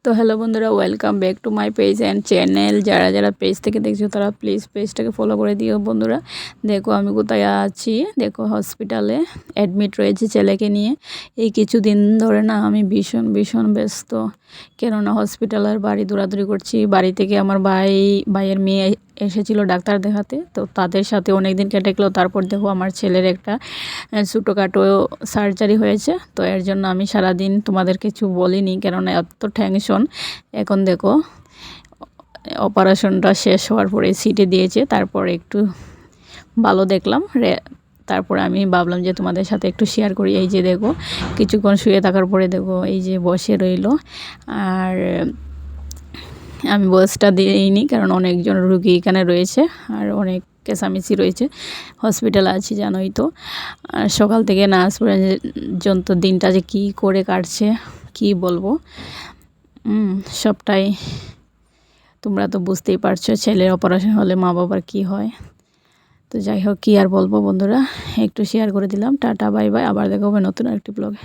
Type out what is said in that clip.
তো হ্যালো বন্ধুরা, welcome back to my page and channel. যারা যারা পেজ থেকে দেখছো তারা প্লিজ পেজটাকে ফলো করে দিও বন্ধুরা। দেখো আমি কোথায় আছি, দেখো হসপিটালে অ্যাডমিট রয়েছে ছেলেকে নিয়ে। এই কিছুদিন ধরে না আমি ভীষণ ব্যস্ত, কেননা হসপিটালের বাড়ি দৌড়াদৌড়ি করছি। বাড়ি থেকে আমার ভাইয়ের মেয়ে এসেছিল ডাক্তার দেখাতে, তো তাদের সাথে অনেক দিন কেটে গেলো। তারপর দেখো আমার ছেলের একটা ছোটোখাটো সার্জারি হয়েছে, তো এর জন্য আমি সারাদিন তোমাদের কিছু বলিনি, কেননা এত টেনশন। এখন দেখো অপারেশনটা শেষ হওয়ার পরে সিটে দিয়েছে, তারপর একটু ভালো দেখলাম তারপরে আমি ভাবলাম যে তোমাদের সাথে একটু শেয়ার করি। এই যে দেখো কিছুক্ষণ শুয়ে থাকার পরে দেখো এই যে বসে রইল। আর আমি বয়সটা দিইনি, কারণ অনেকজন রুগী এখানে রয়েছে আর অনেক কেসামিচি রয়েছে। হসপিটালে আছি জানোই তো। আর সকাল থেকে না আজ পর্যন্ত দিনটা যে কী করে কাটছে কি বলবো, সবটাই তোমরা তো বুঝতেই পারছো। ছেলের অপারেশন হলে মা বাবার কি হয়। তো যাই হোক, কী আর বলবো বন্ধুরা, একটু শেয়ার করে দিলাম। টাটা বাই বাই, আবার দেখা হবে নতুন আরেকটি ব্লগে।